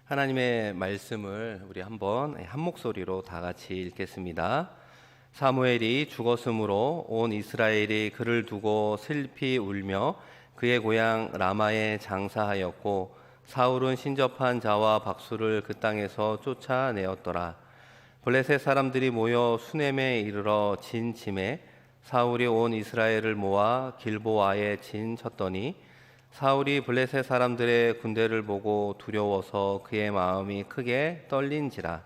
하나님의 말씀을 우리 한번 한 목소리로 다 같이 읽겠습니다. 사무엘이 죽었으므로 온 이스라엘이 그를 두고 슬피 울며 그의 고향 라마에 장사하였고 사울은 신접한 자와 박수를 그 땅에서 쫓아내었더라. 블레셋 사람들이 모여 수넴에 이르러 진 침에 사울이 온 이스라엘을 모아 길보아에 진 쳤더니 사울이 블레셋 사람들의 군대를 보고 두려워서 그의 마음이 크게 떨린지라.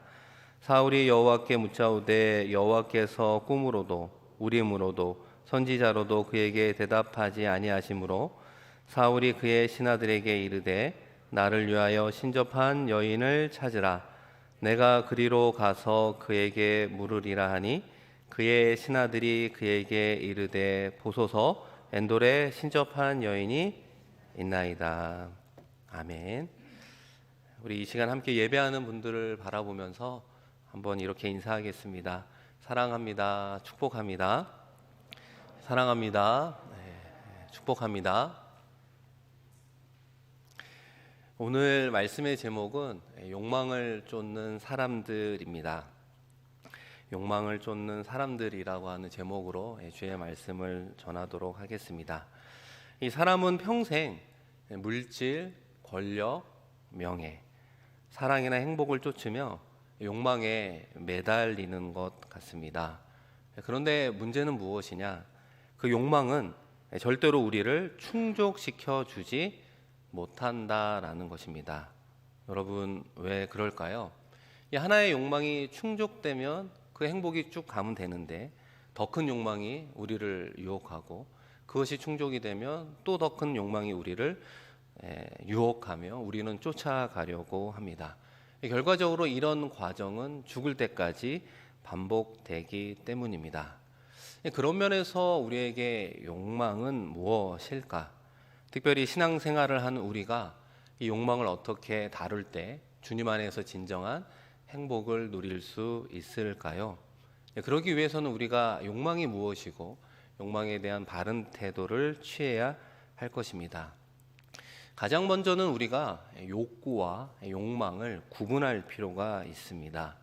사울이 여호와께 묻자오되 여호와께서 꿈으로도 우림으로도 선지자로도 그에게 대답하지 아니하시므로 사울이 그의 신하들에게 이르되 나를 위하여 신접한 여인을 찾으라. 내가 그리로 가서 그에게 물으리라 하니 그의 신하들이 그에게 이르되 보소서 엔돌에 신접한 여인이 있나이다. 아멘. 우리 이 시간 함께 예배하는 분들을 바라보면서 한번 이렇게 인사하겠습니다. 사랑합니다. 축복합니다. 사랑합니다. 축복합니다. 오늘 말씀의 제목은 욕망을 쫓는 사람들입니다. 욕망을 쫓는 사람들이라고 하는 제목으로 주의 말씀을 전하도록 하겠습니다. 이 사람은 평생 물질, 권력, 명예, 사랑이나 행복을 쫓으며 욕망에 매달리는 것 같습니다. 그런데 문제는 무엇이냐? 그 욕망은 절대로 우리를 충족시켜 주지 못한다라는 것입니다. 여러분, 왜 그럴까요? 이 하나의 욕망이 충족되면 그 행복이 쭉 가면 되는데 더 큰 욕망이 우리를 유혹하고 그것이 충족이 되면 또 더 큰 욕망이 우리를 유혹하며 우리는 쫓아가려고 합니다. 결과적으로 이런 과정은 죽을 때까지 반복되기 때문입니다. 그런 면에서 우리에게 욕망은 무엇일까? 특별히 신앙생활을 하는 우리가 이 욕망을 어떻게 다룰 때 주님 안에서 진정한 행복을 누릴 수 있을까요? 그러기 위해서는 우리가 욕망이 무엇이고 욕망에 대한 바른 태도를 취해야 할 것입니다. 가장 먼저는 우리가 욕구와 욕망을 구분할 필요가 있습니다.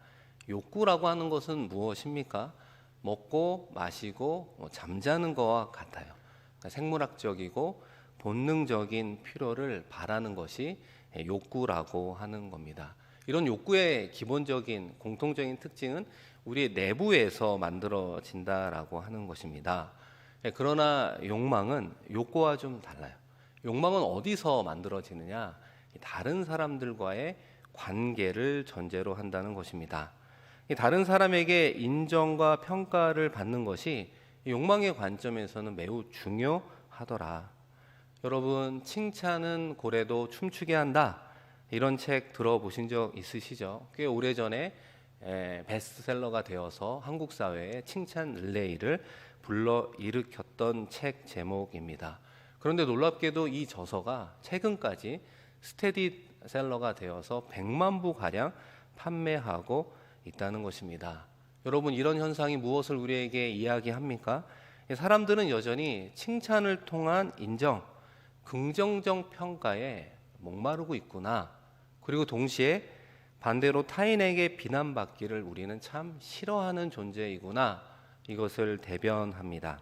욕구라고 하는 것은 무엇입니까? 먹고 마시고 잠자는 것과 같아요. 그러니까 생물학적이고 본능적인 필요를 바라는 것이 욕구라고 하는 겁니다. 이런 욕구의 기본적인 공통적인 특징은 우리의 내부에서 만들어진다라고 하는 것입니다. 그러나 욕망은 욕구와 좀 달라요. 욕망은 어디서 만들어지느냐? 다른 사람들과의 관계를 전제로 한다는 것입니다. 다른 사람에게 인정과 평가를 받는 것이 욕망의 관점에서는 매우 중요하더라. 여러분, 칭찬은 고래도 춤추게 한다. 이런 책 들어보신 적 있으시죠? 꽤 오래전에 베스트셀러가 되어서 한국 사회에 칭찬 릴레이를 불러일으켰던 책 제목입니다. 그런데 놀랍게도 이 저서가 최근까지 스테디셀러가 되어서 100만 부 가량 판매하고 있다는 것입니다. 여러분, 이런 현상이 무엇을 우리에게 이야기합니까? 사람들은 여전히 칭찬을 통한 인정, 긍정적 평가에 목마르고 있구나. 그리고 동시에 반대로 타인에게 비난받기를 우리는 참 싫어하는 존재이구나. 이것을 대변합니다.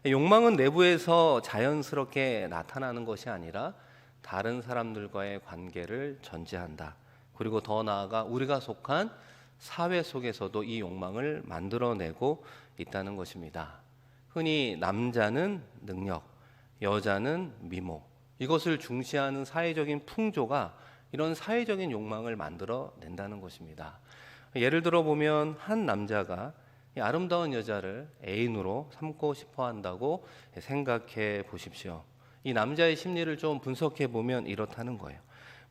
욕망은 내부에서 자연스럽게 나타나는 것이 아니라 다른 사람들과의 관계를 전제한다. 그리고 더 나아가 우리가 속한 사회 속에서도 이 욕망을 만들어내고 있다는 것입니다. 흔히 남자는 능력, 여자는 미모, 이것을 중시하는 사회적인 풍조가 이런 사회적인 욕망을 만들어낸다는 것입니다. 예를 들어 보면 한 남자가 이 아름다운 여자를 애인으로 삼고 싶어 한다고 생각해 보십시오. 이 남자의 심리를 좀 분석해 보면 이렇다는 거예요.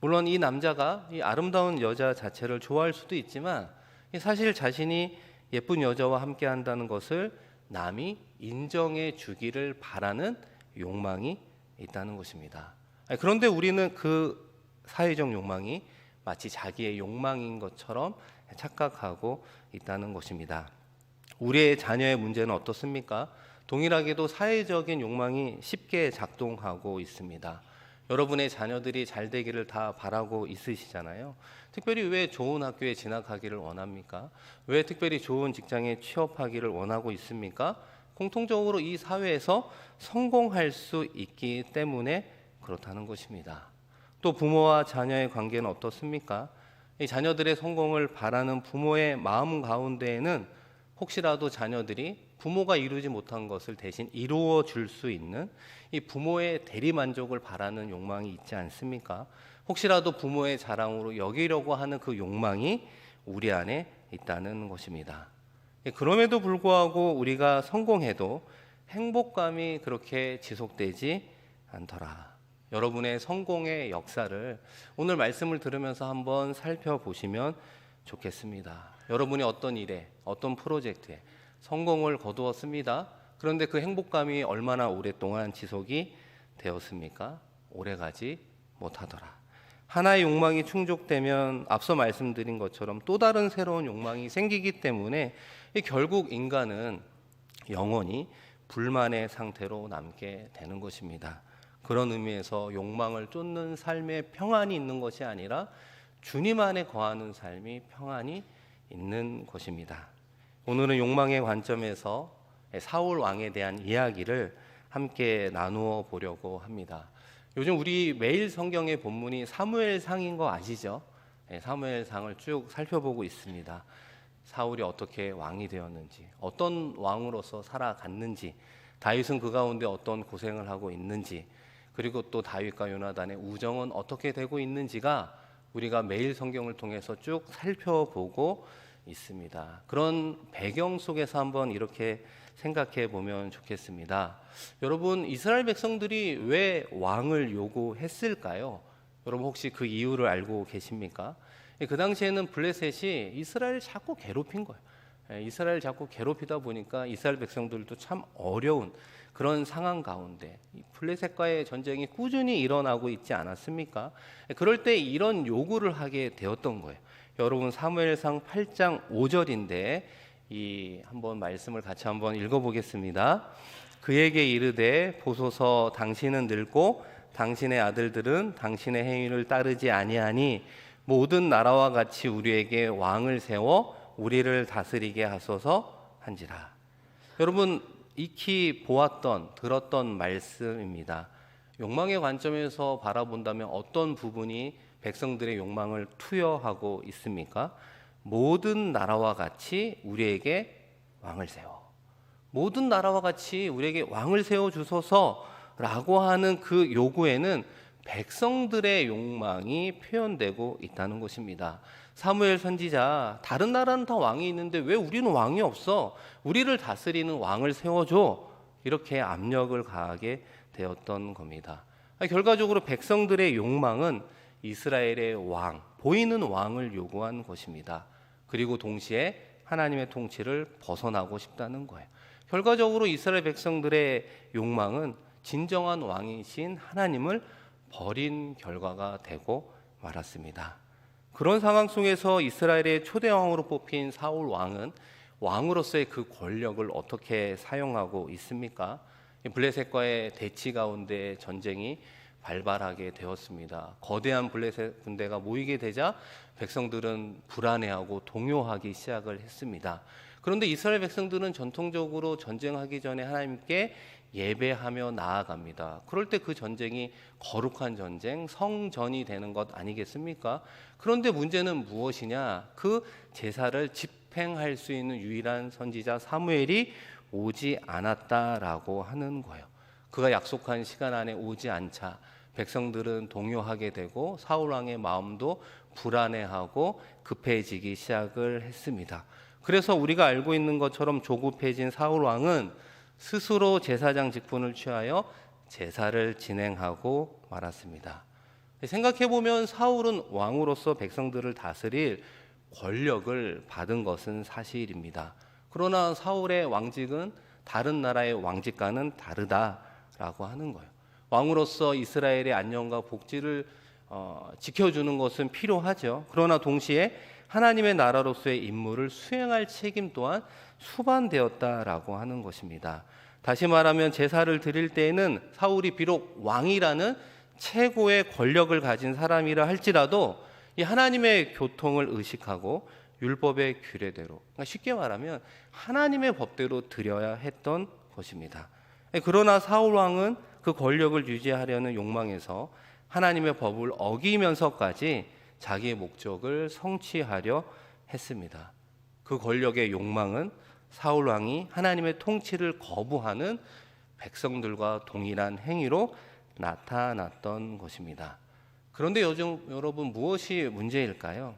물론 이 남자가 이 아름다운 여자 자체를 좋아할 수도 있지만 사실 자신이 예쁜 여자와 함께 한다는 것을 남이 인정해 주기를 바라는 욕망이 있다는 것입니다. 그런데 우리는 그 사회적 욕망이 마치 자기의 욕망인 것처럼 착각하고 있다는 것입니다. 우리의 자녀의 문제는 어떻습니까? 동일하게도 사회적인 욕망이 쉽게 작동하고 있습니다. 여러분의 자녀들이 잘 되기를 다 바라고 있으시잖아요. 특별히 왜 좋은 학교에 진학하기를 원합니까? 왜 특별히 좋은 직장에 취업하기를 원하고 있습니까? 공통적으로 이 사회에서 성공할 수 있기 때문에 그렇다는 것입니다. 또 부모와 자녀의 관계는 어떻습니까? 이 자녀들의 성공을 바라는 부모의 마음 가운데에는 혹시라도 자녀들이 부모가 이루지 못한 것을 대신 이루어 줄 수 있는 이 부모의 대리만족을 바라는 욕망이 있지 않습니까? 혹시라도 부모의 자랑으로 여기려고 하는 그 욕망이 우리 안에 있다는 것입니다. 그럼에도 불구하고 우리가 성공해도 행복감이 그렇게 지속되지 않더라. 여러분의 성공의 역사를 오늘 말씀을 들으면서 한번 살펴보시면 좋겠습니다. 여러분이 어떤 일에, 어떤 프로젝트에 성공을 거두었습니다. 그런데 그 행복감이 얼마나 오랫동안 지속이 되었습니까? 오래가지 못하더라. 하나의 욕망이 충족되면 앞서 말씀드린 것처럼 또 다른 새로운 욕망이 생기기 때문에 결국 인간은 영원히 불만의 상태로 남게 되는 것입니다. 그런 의미에서 욕망을 쫓는 삶에 평안이 있는 것이 아니라 주님 안에 거하는 삶이 평안이 있는 것입니다. 오늘은 욕망의 관점에서 사울 왕에 대한 이야기를 함께 나누어 보려고 합니다. 요즘 우리 매일 성경의 본문이 사무엘상인 거 아시죠? 사무엘상을 쭉 살펴보고 있습니다. 사울이 어떻게 왕이 되었는지, 어떤 왕으로서 살아갔는지, 다윗은 그 가운데 어떤 고생을 하고 있는지, 그리고 또 다윗과 요나단의 우정은 어떻게 되고 있는지가 우리가 매일 성경을 통해서 쭉 살펴보고 있습니다. 그런 배경 속에서 한번 이렇게 생각해 보면 좋겠습니다. 여러분, 이스라엘 백성들이 왜 왕을 요구했을까요? 여러분 혹시 그 이유를 알고 계십니까? 그 당시에는 블레셋이 이스라엘을 자꾸 괴롭힌 거예요. 이스라엘 자꾸 괴롭히다 보니까 이스라엘 백성들도 참 어려운 그런 상황 가운데 블레셋과의 전쟁이 꾸준히 일어나고 있지 않았습니까? 그럴 때 이런 요구를 하게 되었던 거예요. 여러분 사무엘상 8장 5절인데 이 한번 말씀을 같이 한번 읽어보겠습니다. 그에게 이르되 보소서 당신은 늙고 당신의 아들들은 당신의 행위를 따르지 아니하니 모든 나라와 같이 우리에게 왕을 세워 우리를 다스리게 하소서 한지라. 여러분 익히 보았던 들었던 말씀입니다. 욕망의 관점에서 바라본다면 어떤 부분이 백성들의 욕망을 투여하고 있습니까? 모든 나라와 같이 우리에게 왕을 세워. 모든 나라와 같이 우리에게 왕을 세워 주소서라고 하는 그 요구에는 백성들의 욕망이 표현되고 있다는 것입니다. 사무엘 선지자, 다른 나라는 다 왕이 있는데 왜 우리는 왕이 없어? 우리를 다스리는 왕을 세워줘. 이렇게 압력을 가하게 되었던 겁니다. 결과적으로 백성들의 욕망은 이스라엘의 왕, 보이는 왕을 요구한 것입니다. 그리고 동시에 하나님의 통치를 벗어나고 싶다는 거예요. 결과적으로 이스라엘 백성들의 욕망은 진정한 왕이신 하나님을 버린 결과가 되고 말았습니다. 그런 상황 속에서 이스라엘의 초대 왕으로 뽑힌 사울 왕은 왕으로서의 그 권력을 어떻게 사용하고 있습니까? 블레셋과의 대치 가운데 전쟁이 발발하게 되었습니다. 거대한 블레셋 군대가 모이게 되자 백성들은 불안해하고 동요하기 시작을 했습니다. 그런데 이스라엘 백성들은 전통적으로 전쟁하기 전에 하나님께 예배하며 나아갑니다. 그럴 때 그 전쟁이 거룩한 전쟁, 성전이 되는 것 아니겠습니까? 그런데 문제는 무엇이냐? 그 제사를 집행할 수 있는 유일한 선지자 사무엘이 오지 않았다라고 하는 거예요. 그가 약속한 시간 안에 오지 않자 백성들은 동요하게 되고 사울 왕의 마음도 불안해하고 급해지기 시작을 했습니다. 그래서 우리가 알고 있는 것처럼 조급해진 사울 왕은 스스로 제사장 직분을 취하여 제사를 진행하고 말았습니다. 생각해보면 사울은 왕으로서 백성들을 다스릴 권력을 받은 것은 사실입니다. 그러나 사울의 왕직은 다른 나라의 왕직과는 다르다라고 하는 거예요. 왕으로서 이스라엘의 안녕과 복지를 지켜주는 것은 필요하죠. 그러나 동시에 하나님의 나라로서의 임무를 수행할 책임 또한 수반되었다라고 하는 것입니다. 다시 말하면 제사를 드릴 때에는 사울이 비록 왕이라는 최고의 권력을 가진 사람이라 할지라도 이 하나님의 교통을 의식하고 율법의 규례대로, 그러니까 쉽게 말하면 하나님의 법대로 드려야 했던 것입니다. 그러나 사울 왕은 그 권력을 유지하려는 욕망에서 하나님의 법을 어기면서까지 자기의 목적을 성취하려 했습니다. 그 권력의 욕망은 사울 왕이 하나님의 통치를 거부하는 백성들과 동일한 행위로 나타났던 것입니다. 그런데 요즘 여러분 무엇이 문제일까요?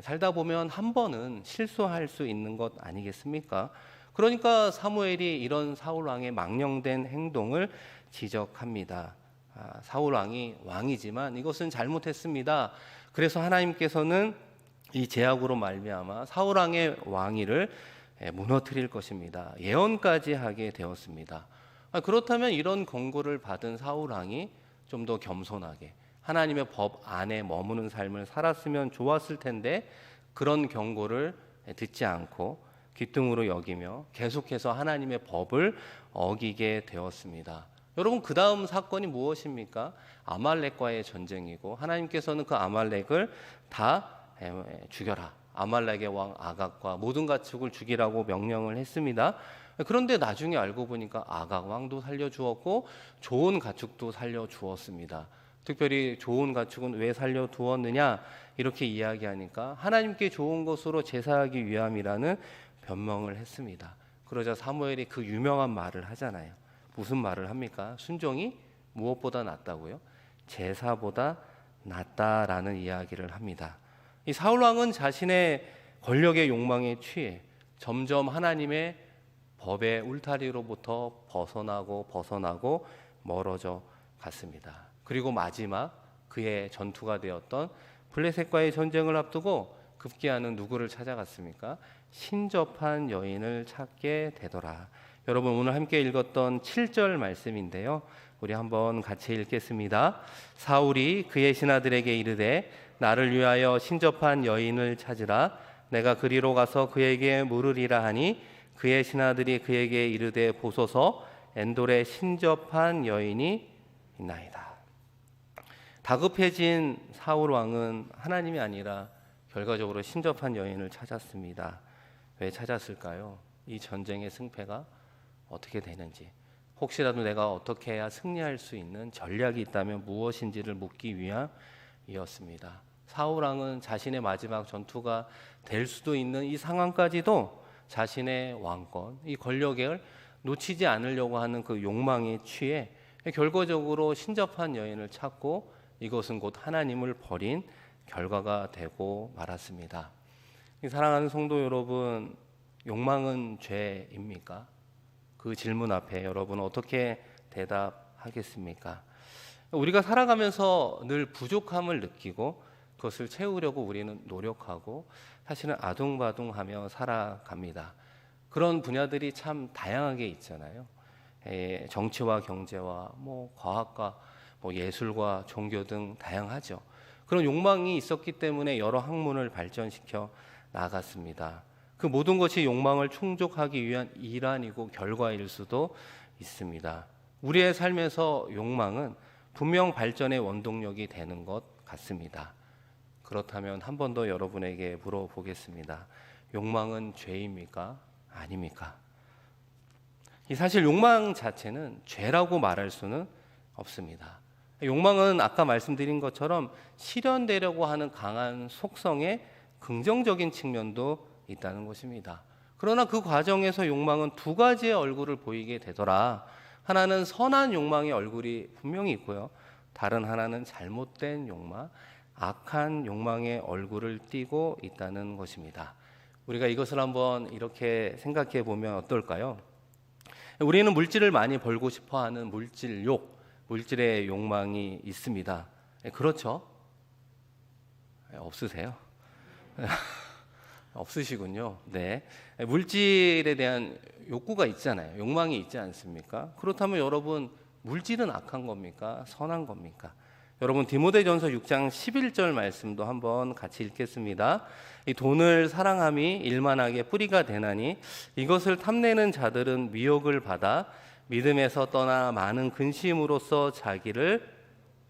살다 보면 한 번은 실수할 수 있는 것 아니겠습니까? 그러니까 사무엘이 이런 사울 왕의 망령된 행동을 지적합니다. 사울 왕이 왕이지만 이것은 잘못했습니다. 그래서 하나님께서는 이 제약으로 말미암아 사울 왕의 왕위를 무너뜨릴 것입니다. 예언까지 하게 되었습니다. 그렇다면 이런 권고를 받은 사울 왕이 좀 더 겸손하게 하나님의 법 안에 머무는 삶을 살았으면 좋았을 텐데 그런 경고를 듣지 않고 귀등으로 여기며 계속해서 하나님의 법을 어기게 되었습니다. 여러분, 그 다음 사건이 무엇입니까? 아말렉과의 전쟁이고 하나님께서는 그 아말렉을 다 죽여라, 아말렉의 왕 아각과 모든 가축을 죽이라고 명령을 했습니다. 그런데 나중에 알고 보니까 아각 왕도 살려주었고 좋은 가축도 살려주었습니다. 특별히 좋은 가축은 왜 살려두었느냐 이렇게 이야기하니까 하나님께 좋은 것으로 제사하기 위함이라는 변명을 했습니다. 그러자 사무엘이 그 유명한 말을 하잖아요. 무슨 말을 합니까? 순종이 무엇보다 낫다고요? 제사보다 낫다라는 이야기를 합니다. 이 사울 왕은 자신의 권력의 욕망에 취해 점점 하나님의 법의 울타리로부터 벗어나고 멀어져 갔습니다. 그리고 마지막 그의 전투가 되었던 블레셋과의 전쟁을 앞두고 급기야는 누구를 찾아갔습니까? 신접한 여인을 찾게 되더라. 여러분, 오늘 함께 읽었던 7절 말씀인데요. 우리 한번 같이 읽겠습니다. 사울이 그의 신하들에게 이르되 나를 위하여 신접한 여인을 찾으라. 내가 그리로 가서 그에게 물으리라 하니 그의 신하들이 그에게 이르되 보소서 엔돌에 신접한 여인이 있나이다. 다급해진 사울 왕은 하나님이 아니라 결과적으로 신접한 여인을 찾았습니다. 왜 찾았을까요? 이 전쟁의 승패가 어떻게 되는지, 혹시라도 내가 어떻게 해야 승리할 수 있는 전략이 있다면 무엇인지를 묻기 위함이었습니다. 사울 왕은 자신의 마지막 전투가 될 수도 있는 이 상황까지도 자신의 왕권, 이 권력을 놓치지 않으려고 하는 그 욕망에 취해 결과적으로 신접한 여인을 찾고 이것은 곧 하나님을 버린 결과가 되고 말았습니다. 사랑하는 성도 여러분, 욕망은 죄입니까? 그 질문 앞에 여러분 어떻게 대답하겠습니까? 우리가 살아가면서 늘 부족함을 느끼고 그것을 채우려고 우리는 노력하고 사실은 아둥바둥하며 살아갑니다. 그런 분야들이 참 다양하게 있잖아요. 정치와 경제와 과학과 예술과 종교 등 다양하죠. 그런 욕망이 있었기 때문에 여러 학문을 발전시켜 나갔습니다. 그 모든 것이 욕망을 충족하기 위한 일환이고 결과일 수도 있습니다. 우리의 삶에서 욕망은 분명 발전의 원동력이 되는 것 같습니다. 그렇다면 한 번 더 여러분에게 물어보겠습니다. 욕망은 죄입니까? 아닙니까? 사실 욕망 자체는 죄라고 말할 수는 없습니다. 욕망은 아까 말씀드린 것처럼 실현되려고 하는 강한 속성의 긍정적인 측면도 있다는 것입니다. 그러나 그 과정에서 욕망은 두 가지의 얼굴을 보이게 되더라. 하나는 선한 욕망의 얼굴이 분명히 있고요. 다른 하나는 잘못된 욕망, 악한 욕망의 얼굴을 띠고 있다는 것입니다. 우리가 이것을 한번 이렇게 생각해 보면 어떨까요? 우리는 물질을 많이 벌고 싶어하는 물질욕, 물질의 욕망이 있습니다. 그렇죠? 없으세요? 없으시군요. 네, 물질에 대한 욕구가 있잖아요. 욕망이 있지 않습니까? 그렇다면 여러분, 물질은 악한 겁니까? 선한 겁니까? 여러분, 디모데전서 6장 11절 말씀도 한번 같이 읽겠습니다. 이 돈을 사랑함이 일만하게 뿌리가 되나니 이것을 탐내는 자들은 미혹을 받아 믿음에서 떠나 많은 근심으로써 자기를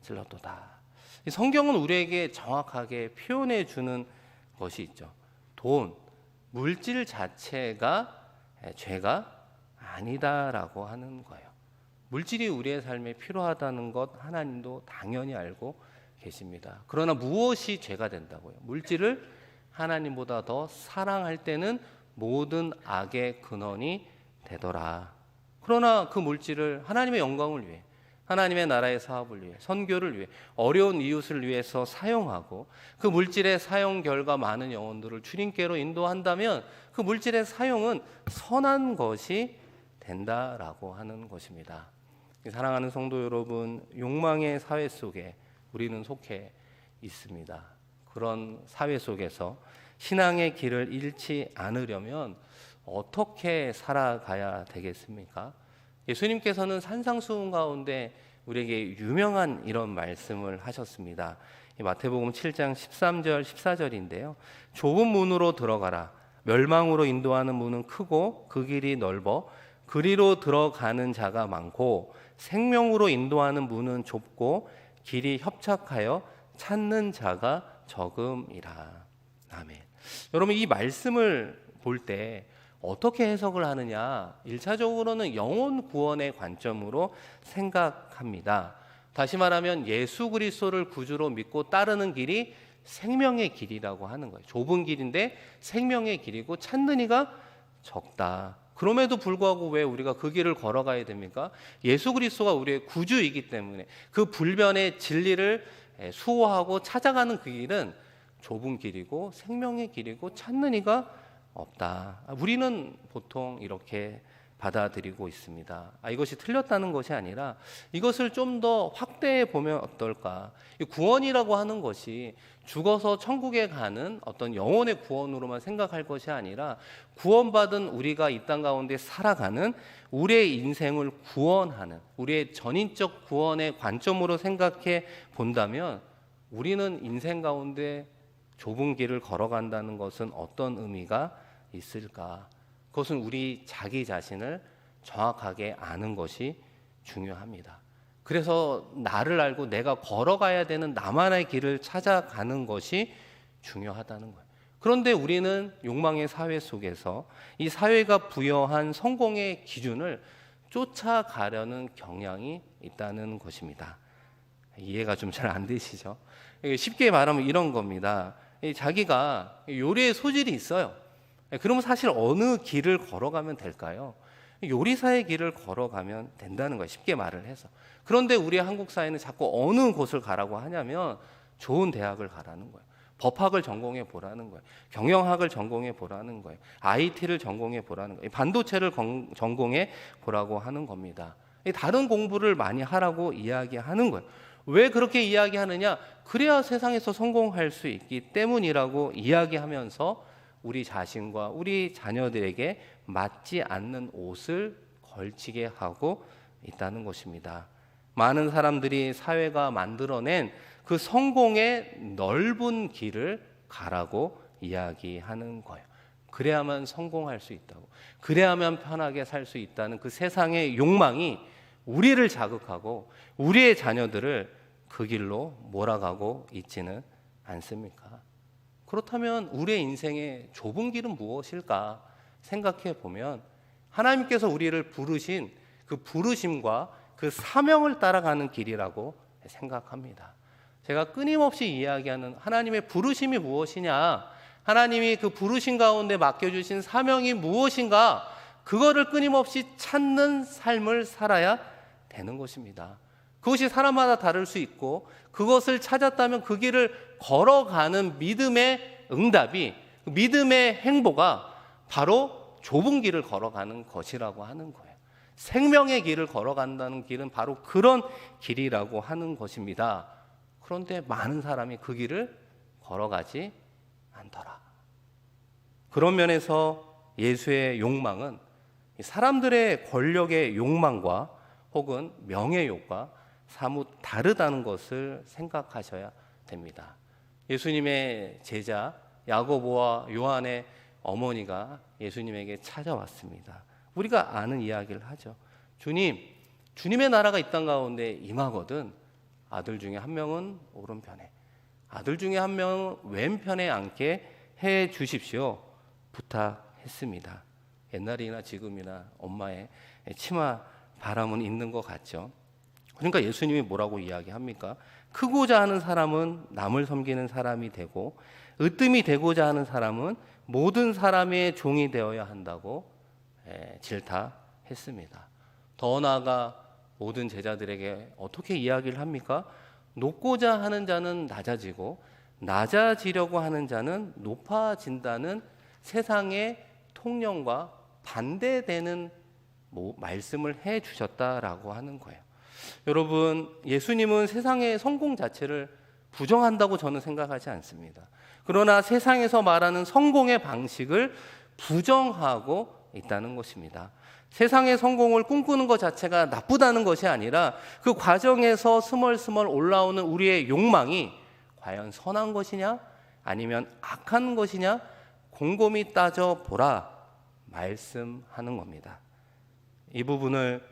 찔렀도다. 이 성경은 우리에게 정확하게 표현해 주는 것이 있죠. 돈, 물질 자체가 죄가 아니다라고 하는 거예요. 물질이 우리의 삶에 필요하다는 것 하나님도 당연히 알고 계십니다. 그러나 무엇이 죄가 된다고요? 물질을 하나님보다 더 사랑할 때는 모든 악의 근원이 되더라. 그러나 그 물질을 하나님의 영광을 위해, 하나님의 나라의 사업을 위해, 선교를 위해, 어려운 이웃을 위해서 사용하고 그 물질의 사용 결과 많은 영혼들을 주님께로 인도한다면 그 물질의 사용은 선한 것이 된다라고 하는 것입니다. 사랑하는 성도 여러분, 욕망의 사회 속에 우리는 속해 있습니다. 그런 사회 속에서 신앙의 길을 잃지 않으려면 어떻게 살아가야 되겠습니까? 예수님께서는 산상수훈 가운데 우리에게 유명한 이런 말씀을 하셨습니다. 마태복음 7장 13절 14절인데요. 좁은 문으로 들어가라. 멸망으로 인도하는 문은 크고 그 길이 넓어 그리로 들어가는 자가 많고 생명으로 인도하는 문은 좁고 길이 협착하여 찾는 자가 적음이라. 아멘. 여러분, 이 말씀을 볼 때 어떻게 해석을 하느냐? 1차적으로는 영혼 구원의 관점으로 생각합니다. 다시 말하면 예수 그리스도를 구주로 믿고 따르는 길이 생명의 길이라고 하는 거예요. 좁은 길인데 생명의 길이고 찾는 이가 적다. 그럼에도 불구하고 왜 우리가 그 길을 걸어가야 됩니까? 예수 그리스도가 우리의 구주이기 때문에 그 불변의 진리를 수호하고 찾아가는 그 길은 좁은 길이고 생명의 길이고 찾는 이가 없다. 우리는 보통 이렇게 받아들이고 있습니다. 이것이 틀렸다는 것이 아니라 이것을 좀 더 확대해 보면 어떨까? 이 구원이라고 하는 것이 죽어서 천국에 가는 어떤 영혼의 구원으로만 생각할 것이 아니라 구원받은 우리가 이 땅 가운데 살아가는 우리의 인생을 구원하는 우리의 전인적 구원의 관점으로 생각해 본다면 우리는 인생 가운데 좁은 길을 걸어간다는 것은 어떤 의미가 있을까? 그것은 우리 자기 자신을 정확하게 아는 것이 중요합니다. 그래서 나를 알고 내가 걸어가야 되는 나만의 길을 찾아가는 것이 중요하다는 거예요. 그런데 우리는 욕망의 사회 속에서 이 사회가 부여한 성공의 기준을 쫓아가려는 경향이 있다는 것입니다. 이해가 좀 잘 안 되시죠? 쉽게 말하면 이런 겁니다. 자기가 요리의 소질이 있어요. 그러면 사실 어느 길을 걸어가면 될까요? 요리사의 길을 걸어가면 된다는 거예요. 쉽게 말을 해서. 그런데 우리 한국 사회는 자꾸 어느 곳을 가라고 하냐면 좋은 대학을 가라는 거예요. 법학을 전공해 보라는 거예요. 경영학을 전공해 보라는 거예요. IT를 전공해 보라는 거예요. 반도체를 전공해 보라고 하는 겁니다. 다른 공부를 많이 하라고 이야기하는 거예요. 왜 그렇게 이야기하느냐? 그래야 세상에서 성공할 수 있기 때문이라고 이야기하면서 우리 자신과 우리 자녀들에게 맞지 않는 옷을 걸치게 하고 있다는 것입니다. 많은 사람들이 사회가 만들어낸 그 성공의 넓은 길을 가라고 이야기하는 거예요. 그래야만 성공할 수 있다고, 그래야만 편하게 살 수 있다는 그 세상의 욕망이 우리를 자극하고 우리의 자녀들을 그 길로 몰아가고 있지는 않습니까? 그렇다면 우리의 인생의 좁은 길은 무엇일까 생각해 보면 하나님께서 우리를 부르신 그 부르심과 그 사명을 따라가는 길이라고 생각합니다. 제가 끊임없이 이야기하는 하나님의 부르심이 무엇이냐, 하나님이 그 부르심 가운데 맡겨주신 사명이 무엇인가, 그거를 끊임없이 찾는 삶을 살아야 되는 것입니다. 그것이 사람마다 다를 수 있고 그것을 찾았다면 그 길을 걸어가는 믿음의 응답이, 믿음의 행보가 바로 좁은 길을 걸어가는 것이라고 하는 거예요. 생명의 길을 걸어간다는 길은 바로 그런 길이라고 하는 것입니다. 그런데 많은 사람이 그 길을 걸어가지 않더라. 그런 면에서 예수의 욕망은 사람들의 권력의 욕망과 혹은 명예욕과 사뭇 다르다는 것을 생각하셔야 됩니다. 예수님의 제자 야고보와 요한의 어머니가 예수님에게 찾아왔습니다. 우리가 아는 이야기를 하죠. 주님, 주님의 나라가 이 땅 가운데 임하거든 아들 중에 한 명은 오른편에, 아들 중에 한 명은 왼편에 앉게 해 주십시오. 부탁했습니다. 옛날이나 지금이나 엄마의 치마 바람은 있는 것 같죠. 그러니까 예수님이 뭐라고 이야기합니까? 크고자 하는 사람은 남을 섬기는 사람이 되고 으뜸이 되고자 하는 사람은 모든 사람의 종이 되어야 한다고 질타했습니다. 더 나아가 모든 제자들에게 어떻게 이야기를 합니까? 높고자 하는 자는 낮아지고 낮아지려고 하는 자는 높아진다는 세상의 통념과 반대되는 말씀을 해 주셨다라고 하는 거예요. 여러분, 예수님은 세상의 성공 자체를 부정한다고 저는 생각하지 않습니다. 그러나 세상에서 말하는 성공의 방식을 부정하고 있다는 것입니다. 세상의 성공을 꿈꾸는 것 자체가 나쁘다는 것이 아니라 그 과정에서 스멀스멀 올라오는 우리의 욕망이 과연 선한 것이냐 아니면 악한 것이냐 곰곰이 따져보라 말씀하는 겁니다. 이 부분을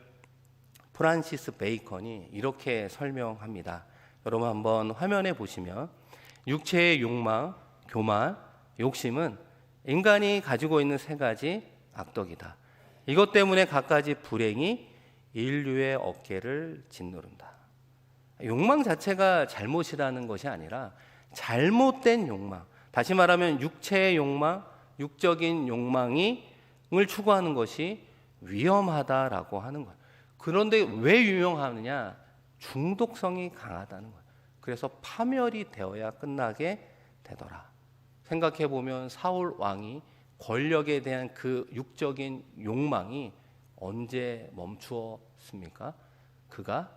프란시스 베이컨이 이렇게 설명합니다. 여러분 한번 화면에 보시면 육체의 욕망, 교만, 욕심은 인간이 가지고 있는 세 가지 악덕이다. 이것 때문에 갖가지 불행이 인류의 어깨를 짓누른다. 욕망 자체가 잘못이라는 것이 아니라 잘못된 욕망, 다시 말하면 육체의 욕망, 육적인 욕망을 추구하는 것이 위험하다라고 하는 거예요. 그런데 왜 유명하느냐? 중독성이 강하다는 거예요. 그래서 파멸이 되어야 끝나게 되더라. 생각해 보면 사울 왕이 권력에 대한 그 육적인 욕망이 언제 멈추었습니까? 그가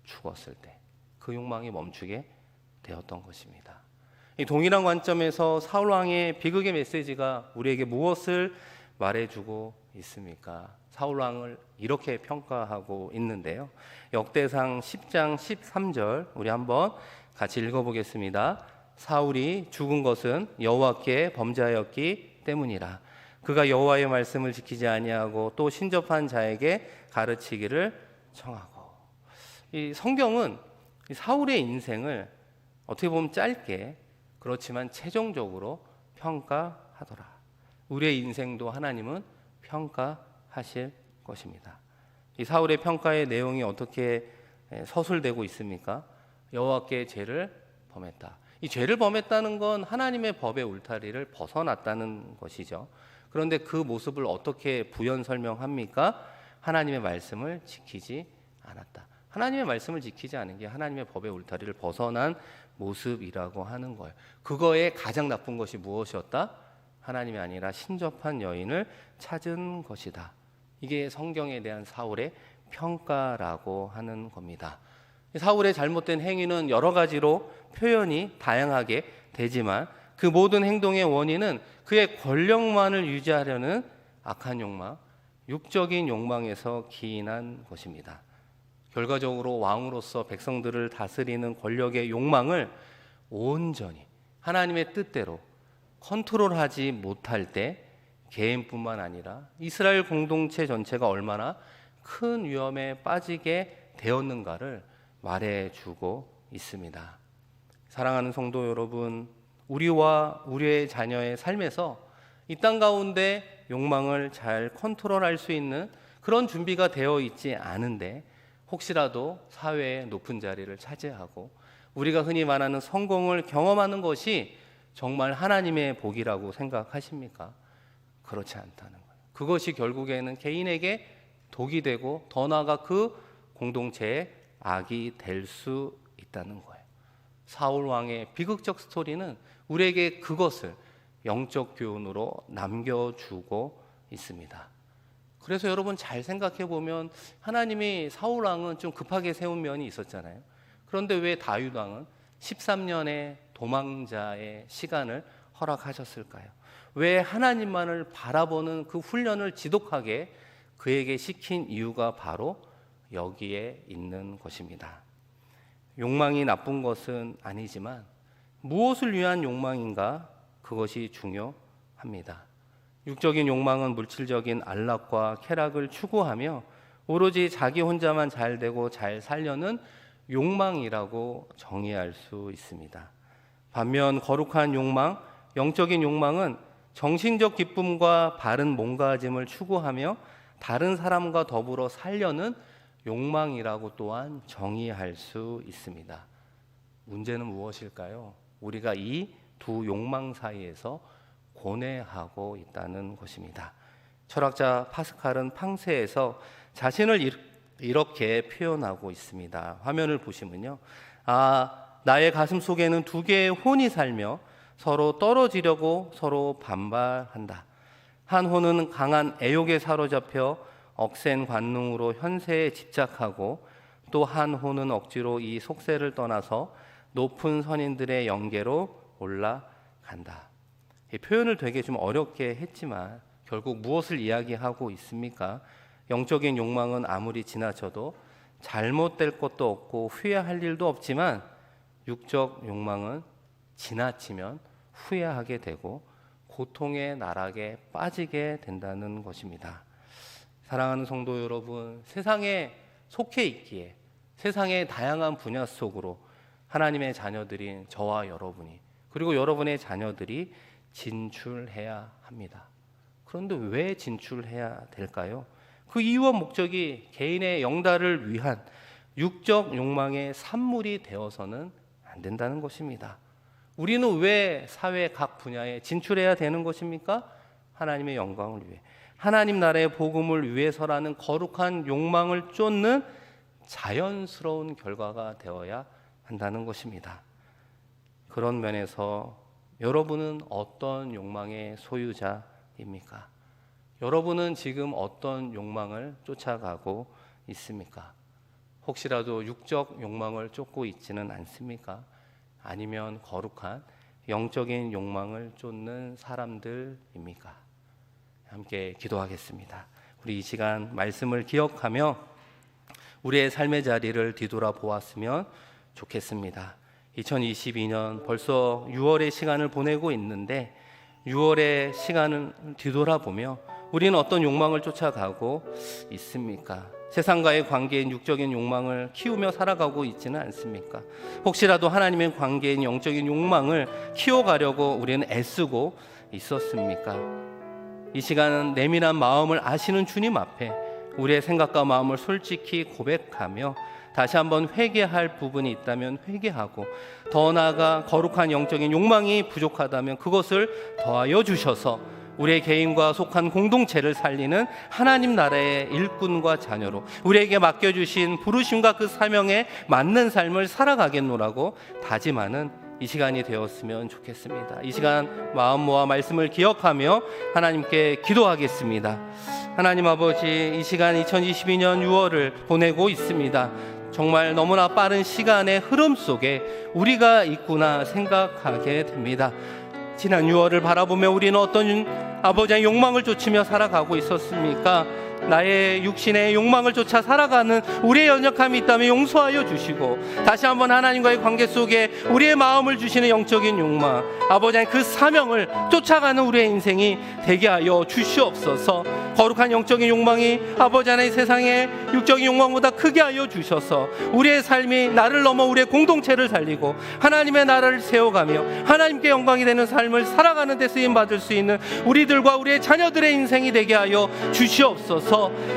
죽었을 때 그 욕망이 멈추게 되었던 것입니다. 이 동일한 관점에서 사울 왕의 비극의 메시지가 우리에게 무엇을 말해주고 있습니까? 사울 왕을 이렇게 평가하고 있는데요. 역대상 10장 13절 우리 한번 같이 읽어보겠습니다. 사울이 죽은 것은 여호와께 범죄하였기 때문이라. 그가 여호와의 말씀을 지키지 아니하고 또 신접한 자에게 가르치기를 청하고. 이 성경은 사울의 인생을 어떻게 보면 짧게 그렇지만 최종적으로 평가하더라. 우리의 인생도 하나님은 평가하실 것입니다. 이 사울의 평가의 내용이 어떻게 서술되고 있습니까? 여호와께 죄를 범했다. 이 죄를 범했다는 건 하나님의 법의 울타리를 벗어났다는 것이죠. 그런데 그 모습을 어떻게 부연 설명합니까? 하나님의 말씀을 지키지 않았다. 하나님의 말씀을 지키지 않은 게 하나님의 법의 울타리를 벗어난 모습이라고 하는 거예요. 그거의 가장 나쁜 것이 무엇이었다? 하나님이 아니라 신접한 여인을 찾은 것이다. 이게 성경에 대한 사울의 평가라고 하는 겁니다. 사울의 잘못된 행위는 여러 가지로 표현이 다양하게 되지만 그 모든 행동의 원인은 그의 권력만을 유지하려는 악한 욕망, 육적인 욕망에서 기인한 것입니다. 결과적으로 왕으로서 백성들을 다스리는 권력의 욕망을 온전히 하나님의 뜻대로 컨트롤하지 못할 때 개인뿐만 아니라 이스라엘 공동체 전체가 얼마나 큰 위험에 빠지게 되었는가를 말해주고 있습니다. 사랑하는 성도 여러분, 우리와 우리의 자녀의 삶에서 이 땅 가운데 욕망을 잘 컨트롤할 수 있는 그런 준비가 되어 있지 않은데 혹시라도 사회의 높은 자리를 차지하고 우리가 흔히 말하는 성공을 경험하는 것이 정말 하나님의 복이라고 생각하십니까? 그렇지 않다는 거예요. 그것이 결국에는 개인에게 독이 되고 더 나아가 그 공동체의 악이 될 수 있다는 거예요. 사울 왕의 비극적 스토리는 우리에게 그것을 영적 교훈으로 남겨주고 있습니다. 그래서 여러분 잘 생각해 보면 하나님이 사울 왕은 좀 급하게 세운 면이 있었잖아요. 그런데 왜 다윗 왕은 13년의 도망자의 시간을 허락하셨을까요? 왜 하나님만을 바라보는 그 훈련을 지독하게 그에게 시킨 이유가 바로 여기에 있는 것입니다. 욕망이 나쁜 것은 아니지만 무엇을 위한 욕망인가? 그것이 중요합니다. 육적인 욕망은 물질적인 안락과 쾌락을 추구하며 오로지 자기 혼자만 잘 되고 잘 살려는 욕망이라고 정의할 수 있습니다. 반면 거룩한 욕망, 영적인 욕망은 정신적 기쁨과 바른 몸가짐을 추구하며 다른 사람과 더불어 살려는 욕망이라고 또한 정의할 수 있습니다. 문제는 무엇일까요? 우리가 이 두 욕망 사이에서 고뇌하고 있다는 것입니다. 철학자 파스칼은 팡세에서 자신을 이렇게 표현하고 있습니다. 화면을 보시면요. 나의 가슴 속에는 두 개의 혼이 살며 서로 떨어지려고 서로 반발한다. 한 혼은 강한 애욕에 사로잡혀 억센 관능으로 현세에 집착하고, 또 한 혼은 억지로 이 속세를 떠나서 높은 선인들의 영계로 올라간다. 이 표현을 되게 좀 어렵게 했지만 결국 무엇을 이야기하고 있습니까? 영적인 욕망은 아무리 지나쳐도 잘못될 것도 없고 후회할 일도 없지만, 육적 욕망은 지나치면 후회하게 되고 고통의 나락에 빠지게 된다는 것입니다. 사랑하는 성도 여러분, 세상에 속해 있기에 세상의 다양한 분야 속으로 하나님의 자녀들인 저와 여러분이, 그리고 여러분의 자녀들이 진출해야 합니다. 그런데 왜 진출해야 될까요? 그 이유와 목적이 개인의 영달을 위한 육적 욕망의 산물이 되어서는 안 된다는 것입니다. 우리는 왜 사회 각 분야에 진출해야 되는 것입니까? 하나님의 영광을 위해, 하나님 나라의 복음을 위해서라는 거룩한 욕망을 쫓는 자연스러운 결과가 되어야 한다는 것입니다. 그런 면에서 여러분은 어떤 욕망의 소유자입니까? 여러분은 지금 어떤 욕망을 쫓아가고 있습니까? 혹시라도 육적 욕망을 쫓고 있지는 않습니까? 아니면 거룩한 영적인 욕망을 쫓는 사람들입니까? 함께 기도하겠습니다. 우리 이 시간 말씀을 기억하며 우리의 삶의 자리를 뒤돌아 보았으면 좋겠습니다. 2022년 벌써 6월의 시간을 보내고 있는데, 6월의 시간을 뒤돌아보며 우리는 어떤 욕망을 쫓아가고 있습니까? 세상과의 관계인 육적인 욕망을 키우며 살아가고 있지는 않습니까? 혹시라도 하나님의 관계인 영적인 욕망을 키워가려고 우리는 애쓰고 있었습니까? 이 시간은 내민한 마음을 아시는 주님 앞에 우리의 생각과 마음을 솔직히 고백하며 다시 한번 회개할 부분이 있다면 회개하고, 더 나아가 거룩한 영적인 욕망이 부족하다면 그것을 더하여 주셔서 우리의 개인과 속한 공동체를 살리는 하나님 나라의 일꾼과 자녀로 우리에게 맡겨주신 부르심과 그 사명에 맞는 삶을 살아가겠노라고 다짐하는 이 시간이 되었으면 좋겠습니다. 이 시간 마음 모아 말씀을 기억하며 하나님께 기도하겠습니다. 하나님 아버지, 이 시간 2022년 6월을 보내고 있습니다. 정말 너무나 빠른 시간의 흐름 속에 우리가 있구나 생각하게 됩니다. 지난 6월을 바라보며 우리는 어떤 아버지의 욕망을 쫓으며 살아가고 있었습니까? 나의 육신의 욕망을 쫓아 살아가는 우리의 연약함이 있다면 용서하여 주시고, 다시 한번 하나님과의 관계 속에 우리의 마음을 주시는 영적인 욕망, 아버지의 그 사명을 쫓아가는 우리의 인생이 되게 하여 주시옵소서. 거룩한 영적인 욕망이 아버지 하나님 세상의 육적인 욕망보다 크게 하여 주셔서 우리의 삶이 나를 넘어 우리의 공동체를 살리고 하나님의 나라를 세워가며 하나님께 영광이 되는 삶을 살아가는 데 쓰임받을 수 있는 우리들과 우리의 자녀들의 인생이 되게 하여 주시옵소서.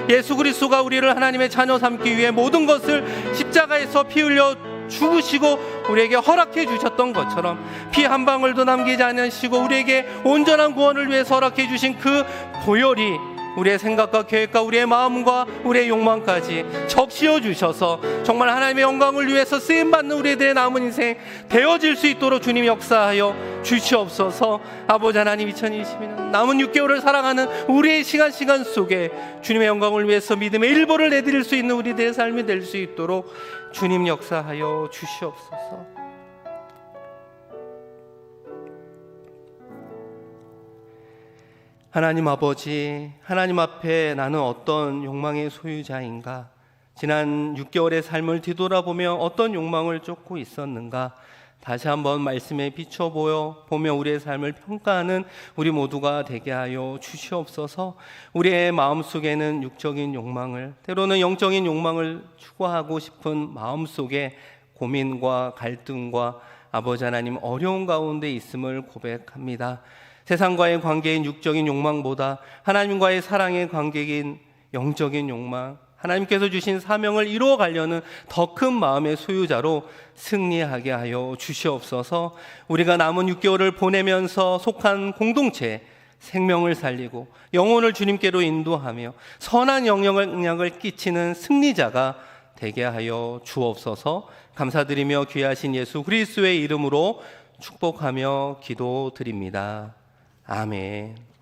예수 그리스도가 우리를 하나님의 자녀 삼기 위해 모든 것을 십자가에서 피 흘려 죽으시고 우리에게 허락해 주셨던 것처럼 피 한 방울도 남기지 않으시고 우리에게 온전한 구원을 위해서 허락해 주신 그 보혈이 우리의 생각과 계획과 우리의 마음과 우리의 욕망까지 적시어 주셔서 정말 하나님의 영광을 위해서 쓰임받는 우리들의 남은 인생 되어질 수 있도록 주님 역사하여 주시옵소서. 아버지 하나님, 2022년 남은 6개월을 살아가는 우리의 시간 속에 주님의 영광을 위해서 믿음의 일보를 내드릴 수 있는 우리들의 삶이 될 수 있도록 주님 역사하여 주시옵소서. 하나님 아버지, 하나님 앞에 나는 어떤 욕망의 소유자인가? 지난 6개월의 삶을 뒤돌아보며 어떤 욕망을 쫓고 있었는가? 다시 한번 말씀에 보며 우리의 삶을 평가하는 우리 모두가 되게 하여 주시옵소서. 우리의 마음속에는 육적인 욕망을, 때로는 영적인 욕망을 추구하고 싶은 마음속에 고민과 갈등과 아버지 하나님 어려운 가운데 있음을 고백합니다. 세상과의 관계인 육적인 욕망보다 하나님과의 사랑의 관계인 영적인 욕망, 하나님께서 주신 사명을 이루어 가려는 더 큰 마음의 소유자로 승리하게 하여 주시옵소서. 우리가 남은 6개월을 보내면서 속한 공동체 생명을 살리고 영혼을 주님께로 인도하며 선한 영향을 끼치는 승리자가 되게 하여 주옵소서. 감사드리며 귀하신 예수 그리스도의 이름으로 축복하며 기도드립니다. 아멘.